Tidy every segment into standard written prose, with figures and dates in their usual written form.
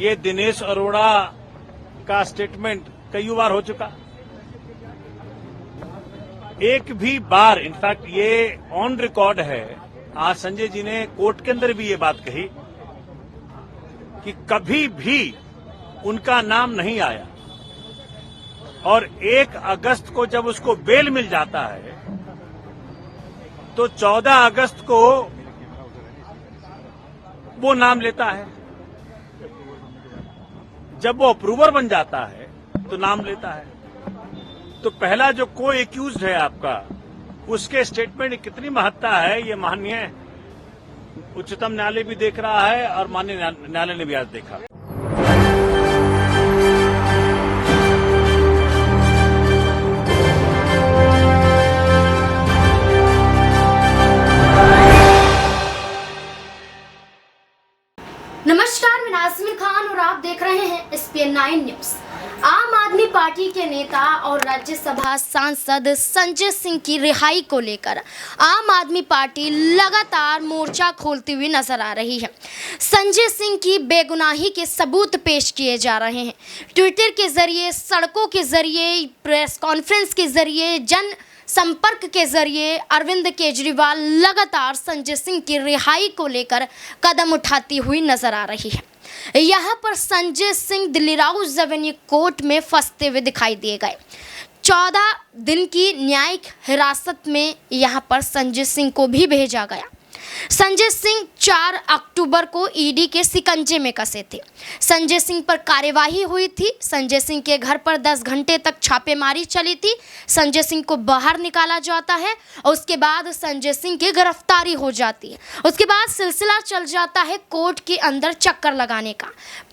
ये दिनेश अरोड़ा का स्टेटमेंट कई बार हो चुका। एक भी बार, इनफैक्ट ये ऑन रिकॉर्ड है, आज संजय जी ने कोर्ट के अंदर भी ये बात कही कि कभी भी उनका नाम नहीं आया। और 1 अगस्त को जब उसको बेल मिल जाता है तो 14 अगस्त को वो नाम लेता है। जब वो अप्रूवर बन जाता है तो नाम लेता है। तो पहला जो को एक्यूज्ड है आपका, उसके स्टेटमेंट की कितनी महत्ता है ये माननीय उच्चतम न्यायालय भी देख रहा है और माननीय न्यायालय ने भी आज देखा। नमस्कार, मैं नाज़मीन खान और आप देख रहे हैं SPN 9 न्यूज। आम आदमी पार्टी के नेता और राज्यसभा सांसद संजय सिंह की रिहाई को लेकर आम आदमी पार्टी लगातार मोर्चा खोलती हुई नजर आ रही है। संजय सिंह की बेगुनाही के सबूत पेश किए जा रहे हैं। ट्विटर के जरिए, सड़कों के जरिए, प्रेस कॉन्फ्रेंस के जरिए, जन संपर्क के जरिए अरविंद केजरीवाल लगातार संजय सिंह की रिहाई को लेकर कदम उठाती हुई नजर आ रही है। यहाँ पर संजय सिंह दिल्ली राउज एवेन्यू कोर्ट में फंसते हुए दिखाई दिए गए। 14 दिन की न्यायिक हिरासत में यहाँ पर संजय सिंह को भी भेजा गया। संजय सिंह 4 अक्टूबर को ईडी के शिकंजे में कसे थे। संजय सिंह पर कार्यवाही हुई थी। संजय सिंह के घर पर 10 घंटे तक छापेमारी चली थी। संजय सिंह को बाहर निकाला जाता है और उसके बाद संजय सिंह की गिरफ्तारी हो जाती है। उसके बाद सिलसिला चल जाता है कोर्ट के अंदर चक्कर लगाने का।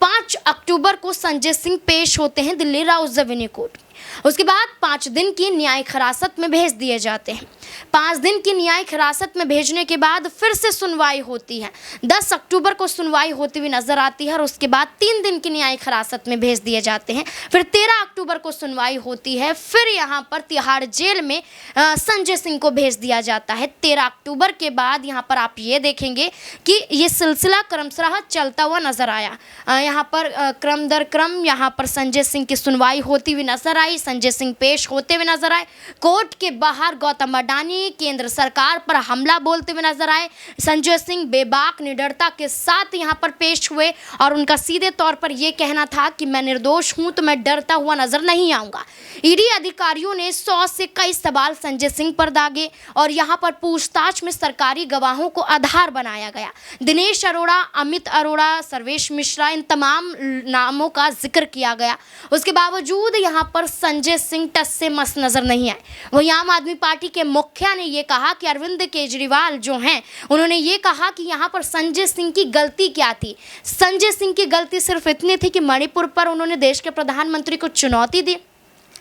5 अक्टूबर को संजय सिंह पेश होते हैं दिल्ली राउज एवेन्यू कोर्ट। उसके बाद 5 दिन की न्यायिक हिरासत में भेज दिए जाते हैं। 5 दिन की न्यायिक हिरासत में भेजने के बाद फिर से सुनवाई होती है। 10 अक्टूबर को सुनवाई होती हुई नजर आती है और उसके बाद 3 दिन की न्यायिक हिरासत में भेज दिए जाते हैं। फिर 13 अक्टूबर को सुनवाई होती है। फिर यहाँ पर तिहाड़ जेल में संजय सिंह को भेज दिया जाता है। 13 अक्टूबर के बाद यहाँ पर आप ये देखेंगे कि ये सिलसिला क्रमशः चलता हुआ नजर आया। यहाँ पर क्रम दर क्रम यहाँ पर संजय सिंह की सुनवाई होती हुई नजर आई। संजय सिंह पेश होते हुए नजर आए। कोर्ट के बाहर गौतम अडानी केंद्र सरकार पर हमला बोलते हुए नजर आए। संजय सिंह बेबाक निडरता के साथ यहाँ पर पेश हुए और उनका सीधे तौर पर यह कहना था कि मैं निर्दोष हूं तो मैं डरता हुआ नजर नहीं आऊंगा। ईडी अधिकारियों ने 100 से कई सवाल संजय सिंह पर दागे और यहाँ पर पूछताछ में सरकारी गवाहों को आधार बनाया गया। दिनेश अरोड़ा, अमित अरोड़ा, सर्वेश मिश्रा, इन तमाम नामों का जिक्र किया गया। उसके बावजूद यहाँ पर संजय सिंह टस से मस नजर नहीं आए। वहीं आम आदमी पार्टी के मुखिया ने यह कहा कि अरविंद केजरीवाल जो हैं, उन्होंने ये कहा कि यहाँ पर संजय सिंह की गलती क्या थी। संजय सिंह की गलती सिर्फ इतनी थी कि मणिपुर पर उन्होंने देश के प्रधानमंत्री को चुनौती दी।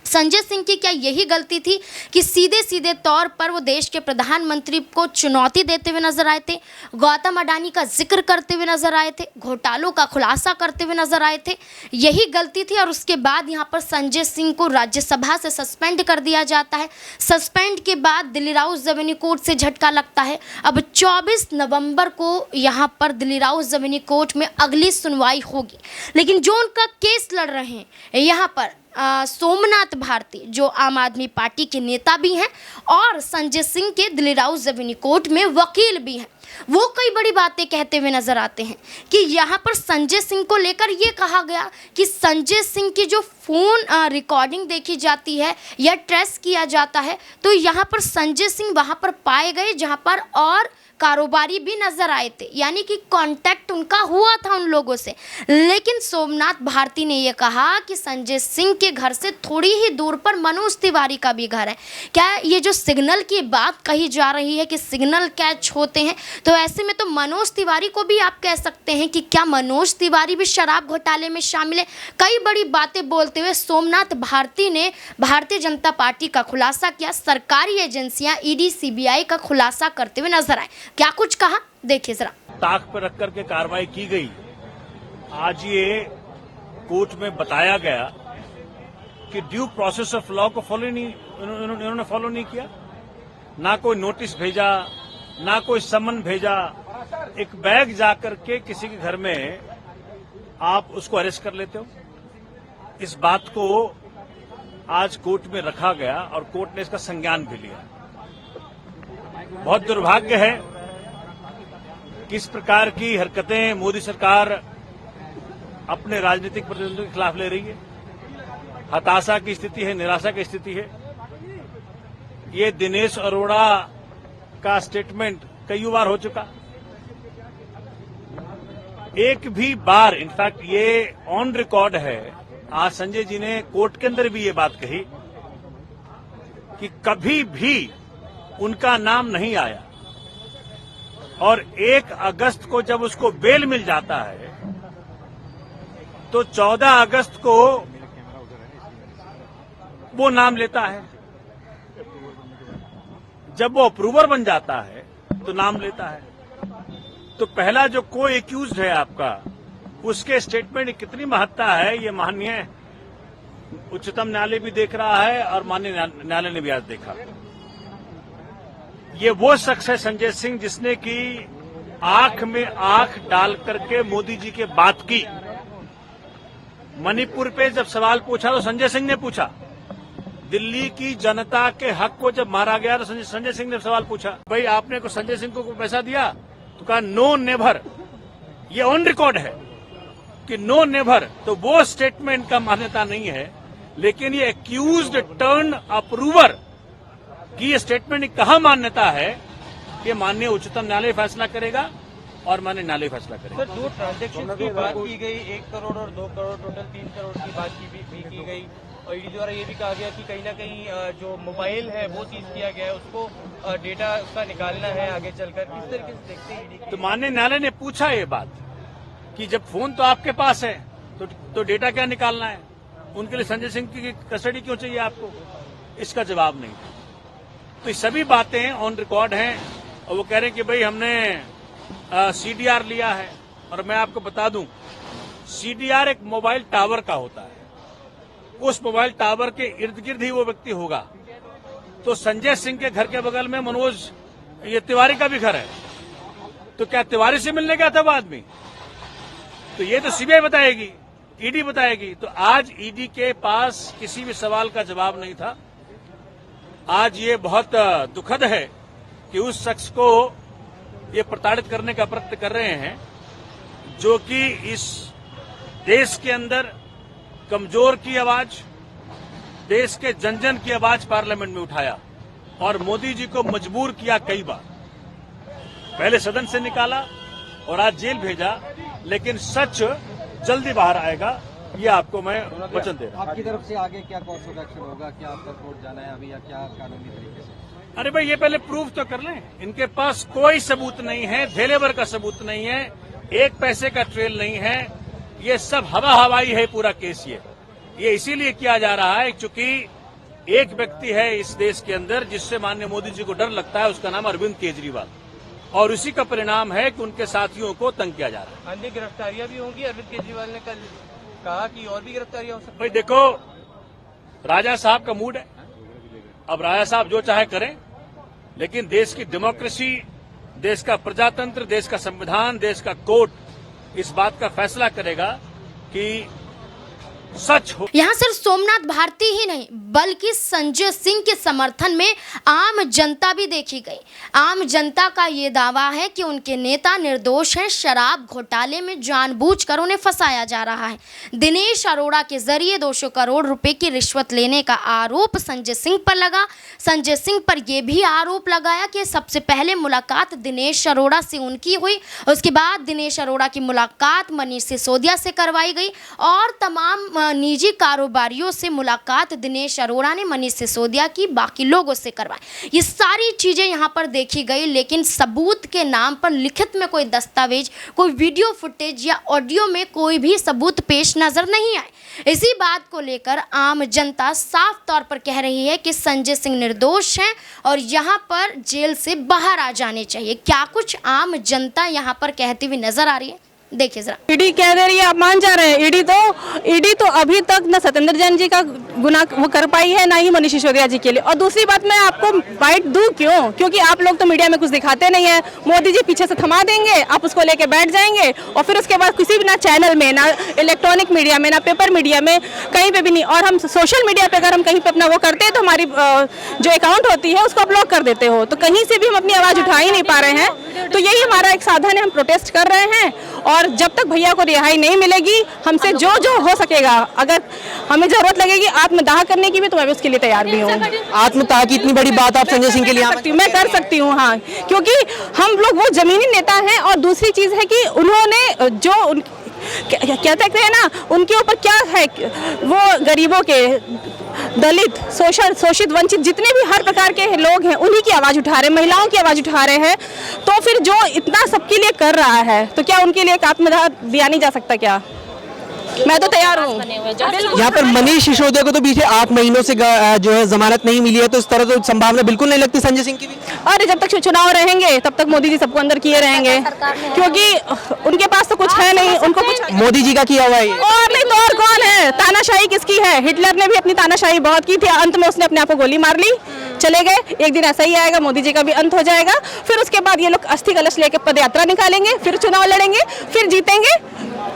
संजय सिंह की क्या यही गलती थी कि सीधे सीधे तौर पर वो देश के प्रधानमंत्री को चुनौती देते हुए नजर आए थे, गौतम अडानी का जिक्र करते हुए नजर आए थे, घोटालों का खुलासा करते हुए नजर आए थे? यही गलती थी। और उसके बाद यहाँ पर संजय सिंह को राज्यसभा से सस्पेंड कर दिया जाता है। सस्पेंड के बाद दिल्ली राउज एवेन्यू कोर्ट से झटका लगता है। अब 24 नवंबर को यहाँ पर दिल्ली राउज एवेन्यू कोर्ट में अगली सुनवाई होगी। लेकिन जो उनका केस लड़ रहे हैं यहाँ पर सोमनाथ भारती, जो आम आदमी पार्टी के नेता भी हैं और संजय सिंह के दिल्ली राउज एवेन्यू कोर्ट में वकील भी हैं, वो कई बड़ी बातें कहते हुए नजर आते हैं कि यहाँ पर संजय सिंह को लेकर ये कहा गया कि संजय सिंह की जो फ़ोन रिकॉर्डिंग देखी जाती है या ट्रेस किया जाता है तो यहाँ पर संजय सिंह वहाँ पर पाए गए जहाँ पर और कारोबारी भी नजर आए थे, यानी कि कांटेक्ट उनका हुआ था उन लोगों से। लेकिन सोमनाथ भारती ने यह कहा कि संजय सिंह के घर से थोड़ी ही दूर पर मनोज तिवारी का भी घर है। क्या ये जो सिग्नल की बात कही जा रही है कि सिग्नल कैच होते हैं, तो ऐसे में तो मनोज तिवारी को भी आप कह सकते हैं कि क्या मनोज तिवारी भी शराब घोटाले में शामिल है? कई बड़ी बातें बोलते हुए सोमनाथ भारती ने भारतीय जनता पार्टी का खुलासा किया। सरकारी एजेंसियां ईडी, सीबीआई का खुलासा करते हुए नजर आए। क्या कुछ कहा, देखिए जरा। ताक पर रख करके कार्रवाई की गई। आज ये कोर्ट में बताया गया कि ड्यू प्रोसेस ऑफ लॉ को इन्होंने फॉलो नहीं किया। ना कोई नोटिस भेजा, ना कोई समन भेजा। एक बैग जाकर के किसी के घर में आप उसको अरेस्ट कर लेते हो। इस बात को आज कोर्ट में रखा गया और कोर्ट ने इसका संज्ञान भी लिया। बहुत दुर्भाग्य है कि इस प्रकार की हरकतें मोदी सरकार अपने राजनीतिक प्रतिद्वंदियों के खिलाफ ले रही है। हताशा की स्थिति है, निराशा की स्थिति है। ये दिनेश अरोड़ा का स्टेटमेंट कई बार हो चुका। एक भी बार, इनफैक्ट ये ऑन रिकॉर्ड है, आज संजय जी ने कोर्ट के अंदर भी ये बात कही कि कभी भी उनका नाम नहीं आया और 1 अगस्त को जब उसको बेल मिल जाता है तो 14 अगस्त को वो नाम लेता है। जब वो अप्रूवर बन जाता है तो नाम लेता है। तो पहला जो को एक्यूज्ड है आपका, उसके स्टेटमेंट की कितनी महत्ता है ये माननीय उच्चतम न्यायालय भी देख रहा है और माननीय न्यायालय ने भी आज देखा। ये वो शख्स है संजय सिंह जिसने की आंख में आंख डाल करके मोदी जी के बात की। मणिपुर पे जब सवाल पूछा तो संजय सिंह ने पूछा। दिल्ली की जनता के हक को जब मारा गया तो संजय सिंह ने सवाल पूछा, भाई आपने को संजय सिंह को पैसा दिया? तो कहा नो नेवर। ये ऑन रिकॉर्ड है कि नो नेवर। तो वो स्टेटमेंट का मान्यता नहीं है, लेकिन ये एक्यूज्ड टर्न अप्रूवर की ये स्टेटमेंट की कहां मान्यता है, ये माननीय उच्चतम न्यायालय फैसला करेगा और माननीय न्यायालय फैसला करेगा। सर, 2 ट्रांजेक्शन की बात की गई, 1 करोड़ और 2 करोड़, टोटल 3 करोड़ की बात की गई और ईडी द्वारा ये भी कहा गया कि कहीं ना कहीं जो मोबाइल है वो सीज किया गया है, उसको डेटा उसका निकालना है आगे चलकर। किस तरीके से देखते हैं ईडी? तो माननीय न्यायालय ने पूछा ये बात कि जब फोन तो आपके पास है तो डेटा क्या निकालना है? उनके लिए संजय सिंह की कस्टडी क्यों चाहिए आपको? इसका जवाब नहीं। तो ये सभी बातें ऑन रिकॉर्ड हैं और वो कह रहे हैं कि भाई हमने सीडीआर लिया है। और मैं आपको बता दूं, सीडीआर एक मोबाइल टावर का होता है। उस मोबाइल टावर के इर्द गिर्द ही वो व्यक्ति होगा। तो संजय सिंह के घर के बगल में मनोज ये तिवारी का भी घर है, तो क्या तिवारी से मिलने गया था वो आदमी? तो ये तो सीबीआई बताएगी, ईडी बताएगी। तो आज ईडी के पास किसी भी सवाल का जवाब नहीं था। आज ये बहुत दुखद है कि उस शख्स को ये प्रताड़ित करने का प्रयत्न कर रहे हैं जो कि इस देश के अंदर कमजोर की आवाज, देश के जन जन की आवाज पार्लियामेंट में उठाया और मोदी जी को मजबूर किया कई बार। पहले सदन से निकाला और आज जेल भेजा, लेकिन सच जल्दी बाहर आएगा, ये आपको मैं वचन दे रहा हूं। आपकी तरफ से आगे क्या कोर्स ऑफ एक्शन होगा? क्या आपका कोर्ट जाना है अभी या क्या कानूनी तरीके से? अरे भाई ये पहले प्रूफ तो कर लें। इनके पास कोई सबूत नहीं है, धेलेवर का सबूत नहीं है, 1 पैसे का ट्रेल नहीं है। ये सब हवाई है पूरा केस। ये इसीलिए किया जा रहा है क्योंकि एक व्यक्ति है इस देश के अंदर जिससे माननीय मोदी जी को डर लगता है, उसका नाम अरविंद केजरीवाल, और उसी का परिणाम है कि उनके साथियों को तंग किया जा रहा है। अन्य गिरफ्तारियां भी होंगी। अरविंद केजरीवाल ने कल कहा कि और भी गिरफ्तारियां हो सकती। भाई देखो, राजा साहब का मूड है, अब राजा साहब जो चाहे करें, लेकिन देश की डेमोक्रेसी, देश का प्रजातंत्र, देश का संविधान, देश का कोर्ट इस बात का फैसला करेगा कि सच हो। यहाँ सिर्फ सोमनाथ भारती ही नहीं बल्कि संजय सिंह के समर्थन में आम जनता भी देखी गई। आम जनता का ये दावा है कि उनके नेता निर्दोष हैं, शराब घोटाले में जानबूझकर उन्हें फंसाया जा रहा है। दिनेश अरोड़ा के जरिए 200 करोड़ रुपए की रिश्वत लेने का आरोप संजय सिंह पर लगा। संजय सिंह पर यह भी आरोप लगाया कि सबसे पहले मुलाकात दिनेश अरोड़ा से उनकी हुई, उसके बाद दिनेश अरोड़ा की मुलाकात मनीष सिसोदिया से करवाई गई और तमाम निजी कारोबारियों से मुलाकात दिनेश अरोड़ा ने मनीष सिसोदिया की बाकी लोगों से करवाई। ये सारी चीज़ें यहाँ पर देखी गई, लेकिन सबूत के नाम पर लिखित में कोई दस्तावेज, कोई वीडियो फुटेज या ऑडियो में कोई भी सबूत पेश नजर नहीं आए। इसी बात को लेकर आम जनता साफ तौर पर कह रही है कि संजय सिंह निर्दोष हैं और यहाँ पर जेल से बाहर आ जाने चाहिए। क्या कुछ आम जनता यहाँ पर कहती हुई नजर आ रही है, देखिए जरा। ईडी कह दे रही है, आप मान जा रहे हैं। ईडी तो अभी तक न सत्येंद्र जैन जी का गुना वो कर पाई है, ना ही मनीष सिसोदिया जी के लिए। और दूसरी बात, मैं आपको बाइट दूं क्यों? क्योंकि आप लोग तो मीडिया में कुछ दिखाते नहीं है। मोदी जी पीछे से थमा देंगे, आप उसको लेके बैठ जाएंगे और फिर उसके बाद किसी भी ना चैनल में, ना इलेक्ट्रॉनिक मीडिया में, ना पेपर मीडिया में, कहीं पे भी नहीं। और हम सोशल मीडिया पे अगर हम कहीं पे अपना वो करते हैं तो हमारी जो अकाउंट होती है उसको ब्लॉक कर देते हो। तो कहीं से भी हम अपनी आवाज उठा ही नहीं पा रहे हैं। तो यही हमारा एक साधन है, हम प्रोटेस्ट कर रहे हैं। और जब तक भैया को रिहाई नहीं मिलेगी, हमसे जो जो हो सकेगा, अगर हमें जरूरत लगेगी आत्मदाह करने की भी, तो मैं भी उसके लिए तैयार भी हूँ। आत्मदाह की इतनी बड़ी बात आप संजय सिंह के लिए मैं कर सकती हूँ, हाँ, क्योंकि हम लोग वो जमीनी नेता हैं। और दूसरी चीज है कि उन्होंने जो क्या कहते हैं ना, उनके ऊपर क्या है, वो गरीबों के, दलित, शोषित, वंचित, जितने भी हर प्रकार के लोग हैं, उन्हीं की आवाज उठा रहे हैं, महिलाओं की आवाज उठा रहे हैं। तो फिर जो इतना सबके लिए कर रहा है, तो क्या उनके लिए एक आत्मदाह दिया नहीं जा सकता क्या? मैं तो तैयार हूँ। यहाँ पर मनीष सिसोदिया को तो पीछे 8 महीनों से जो है जमानत नहीं मिली है, तो इस तरह तो संभावना बिल्कुल नहीं लगती संजय सिंह की भी। अरे जब तक चुनाव रहेंगे तब तक मोदी जी सबको अंदर किए रहेंगे, क्योंकि उनके पास तो कुछ है नहीं, उनको कुछ मोदी जी का किया हुआ है। और नहीं तो और कौन है? तानाशाही किसकी है? हिटलर ने भी अपनी तानाशाही बहुत की थी, अंत में उसने अपने आप को गोली मार ली, चले गए। एक दिन ऐसा ही आएगा, मोदी जी का भी अंत हो जाएगा। फिर उसके बाद ये लोग अस्थि कलश लेके पद यात्रा निकालेंगे, फिर चुनाव लड़ेंगे, फिर जीतेंगे,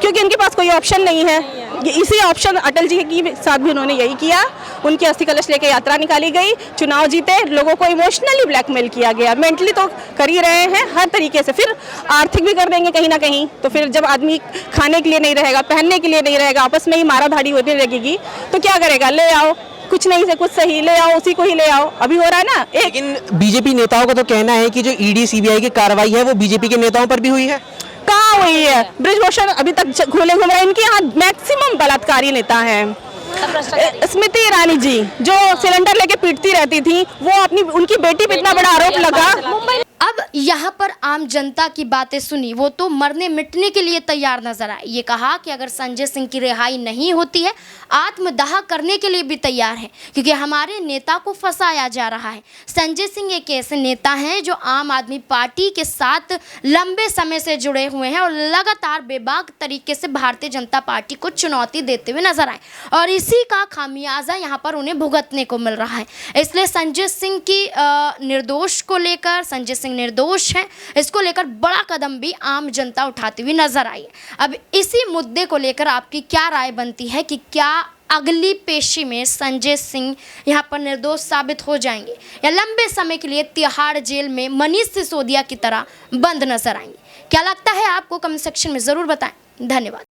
क्योंकि उनके पास कोई ऑप्शन नहीं है। ये इसी ऑप्शन अटल जी के साथ भी उन्होंने यही किया, उनकी अस्थि कलश लेके यात्रा निकाली गई, चुनाव जीते, लोगों को इमोशनली ब्लैकमेल किया गया, मेंटली तो कर ही रहे हैं हर तरीके से, फिर आर्थिक भी कर देंगे कहीं ना कहीं। तो फिर जब आदमी खाने के लिए नहीं रहेगा, पहनने के लिए नहीं रहेगा, आपस में ही मारा धाड़ी होती लगेगी, तो क्या करेगा? ले आओ, कुछ नहीं से कुछ सही, ले आओ, उसी को ही ले आओ। अभी हो रहा है ना। लेकिन बीजेपी नेताओं का तो कहना है कि जो ईडी सीबीआई की कार्रवाई है वो बीजेपी के नेताओं पर भी हुई है। कहाँ हुई है? ब्रिजभूषण अभी तक घूम रहे हैं। इनके यहाँ मैक्सिमम बलात्कारी नेता हैं। स्मृति ईरानी जी जो सिलेंडर लेके पीटती रहती थी, वो अपनी उनकी बेटी पे इतना बड़ा आरोप लगा। अब यहाँ पर आम जनता की बातें सुनी, वो तो मरने मिटने के लिए तैयार नजर आए। ये कहा कि अगर संजय सिंह की रिहाई नहीं होती है, आत्मदाह करने के लिए भी तैयार है, क्योंकि हमारे नेता को फंसाया जा रहा है। संजय सिंह एक ऐसे नेता हैं जो आम आदमी पार्टी के साथ लंबे समय से जुड़े हुए हैं और लगातार बेबाक तरीके से भारतीय जनता पार्टी को चुनौती देते हुए नजर आए, और इसी का खामियाजा यहाँ पर उन्हें भुगतने को मिल रहा है। इसलिए संजय सिंह की निर्दोष को लेकर, संजय सिंह निर्दोष हैं, इसको लेकर बड़ा कदम भी आम जनता उठाती हुई नजर आई है। अब इसी मुद्दे को लेकर आपकी क्या राय बनती है कि क्या अगली पेशी में संजय सिंह यहाँ पर निर्दोष साबित हो जाएंगे, या लंबे समय के लिए तिहाड़ जेल में मनीष सिसोदिया की तरह बंद नजर आएंगे? क्या लगता है आपको? कमेंट सेक्शन में ज़रूर बताएं। धन्यवाद।